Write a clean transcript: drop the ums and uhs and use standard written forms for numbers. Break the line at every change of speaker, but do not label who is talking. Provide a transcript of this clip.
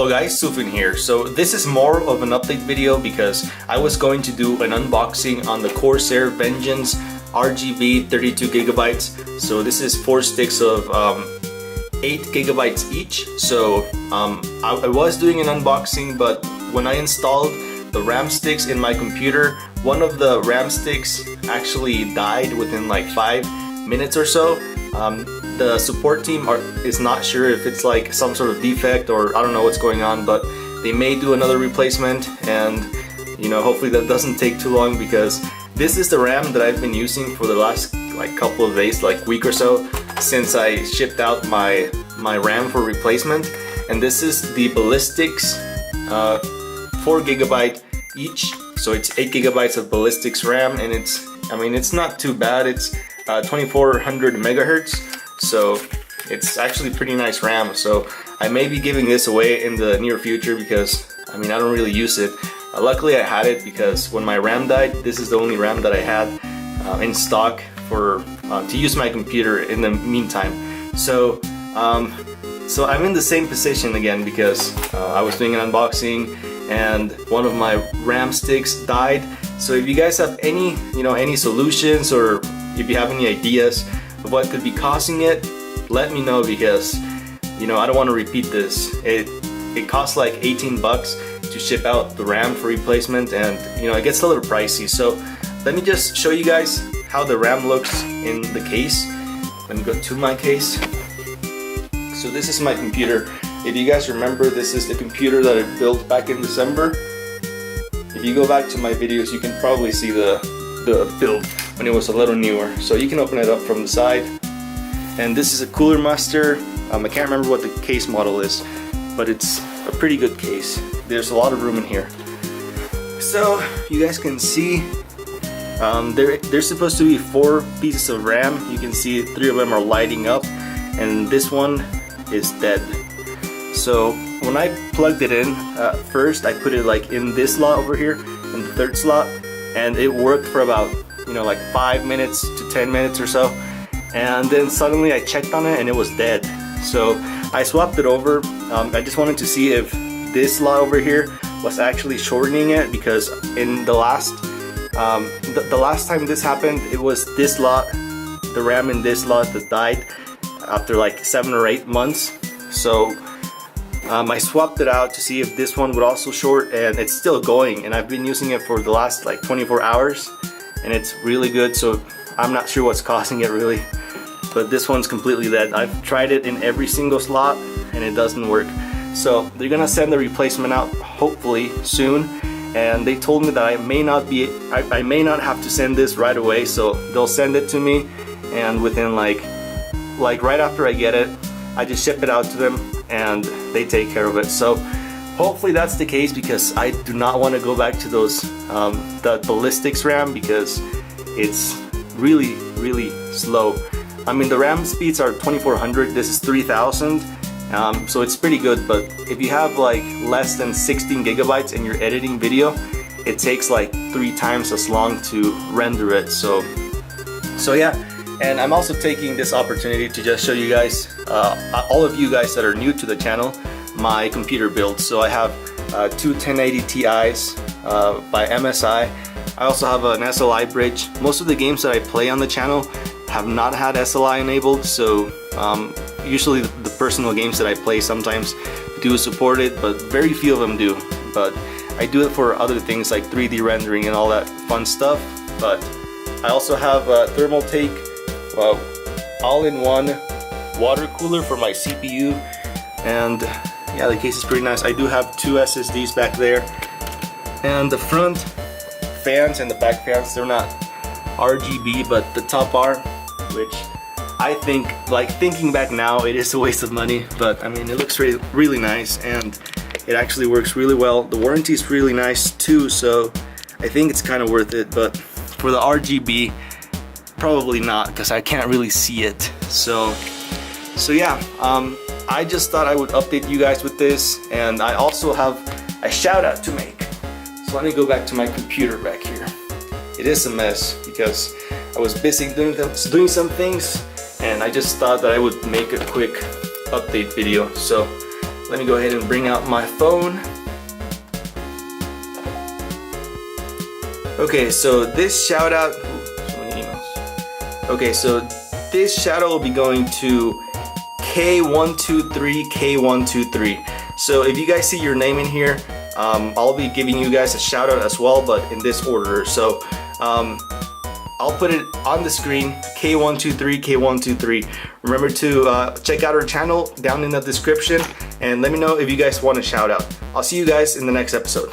Hello guys, Sufin here. So this is more of an update video because I was going to do an unboxing on the Corsair Vengeance RGB 32 gigabytes. So this is 4 sticks of 8 gigabytes each. So I was doing an unboxing, but when I installed the RAM sticks in my computer, one of the RAM sticks actually died within like 5 minutes or so. The support team is not sure if it's like some sort of defect or I don't know what's going on, but they may do another replacement, and you know, hopefully that doesn't take too long, because this is the RAM that I've been using for the last like couple of days, like week or so, since I shipped out my RAM for replacement. And this is the Ballistics 4 gigabyte each, so it's 8 gigabytes of Ballistics RAM, and it's not too bad. It's 2400 megahertz, so it's actually pretty nice RAM. So I may be giving this away in the near future because I don't really use it. Luckily I had it because when my RAM died, this is the only RAM that I had in stock for to use my computer in the meantime. So I'm in the same position again because I was doing an unboxing and one of my RAM sticks died. So if you guys have any solutions, or if you have any ideas of what could be causing it, let me know, because I don't want to repeat this. It costs like 18 bucks to ship out the RAM for replacement, and it gets a little pricey. So let me just show you guys how the RAM looks in the case. Let me go to my case. So this is my computer. If you guys remember, this is the computer that I built back in December. If you go back to my videos, you can probably see the build when it was a little newer. So you can open it up from the side. And this is a Cooler Master. I can't remember what the case model is, but it's a pretty good case. There's a lot of room in here. So you guys can see there's supposed to be 4 pieces of RAM. You can see 3 of them are lighting up, and this one is dead. So when I plugged it in, first I put it like in this slot over here, in the 3rd slot, and it worked for about like 5 minutes to 10 minutes or so, and then suddenly I checked on it and it was dead. So I swapped it over. I just wanted to see if this slot over here was actually shortening it, because in the last time this happened, it was this slot, the RAM in this slot, that died after like 7 or 8 months. So I swapped it out to see if this one would also short, and it's still going, and I've been using it for the last like 24 hours and it's really good. So I'm not sure what's causing it really, but this one's completely dead. I've tried it in every single slot and it doesn't work. So they're gonna send the replacement out hopefully soon, and they told me that I may not have to send this right away. So they'll send it to me, and within like right after I get it, I just ship it out to them and they take care of it. So hopefully that's the case, because I do not want to go back to those the Ballistics RAM, because it's really slow. The RAM speeds are 2400, this is 3000, so it's pretty good. But if you have like less than 16 gigabytes and you're editing video, it takes like 3 times as long to render it. So yeah. And I'm also taking this opportunity to just show you guys, all of you guys that are new to the channel, my computer build. So I have 2 1080 Ti's by MSI. I also have an SLI bridge. Most of the games that I play on the channel have not had SLI enabled, so usually the personal games that I play sometimes do support it, but very few of them do. But I do it for other things like 3D rendering and all that fun stuff. But I also have a thermal take, all-in-one water cooler for my CPU, and yeah, the case is pretty nice. I do have 2 SSDs back there, and the front fans and the back fans, they're not RGB, but the top are, which I think, like thinking back now, it is a waste of money, but it looks really nice, and it actually works really well. The warranty is really nice too, so I think it's kind of worth it. But for the RGB, probably not, because I can't really see it. So yeah, I just thought I would update you guys with this, and I also have a shout out to make. So let me go back to my computer back here. It is a mess because I was busy doing some things, and I just thought that I would make a quick update video. So let me go ahead and bring out my phone. Okay, so this shout out, so many emails. Okay, so this shout out will be going to K123K123. So if you guys see your name in here, I'll be giving you guys a shout out as well, but in this order. So I'll put it on the screen, K123, K123. Remember to check out our channel down in the description and let me know if you guys want a shout out. I'll see you guys in the next episode.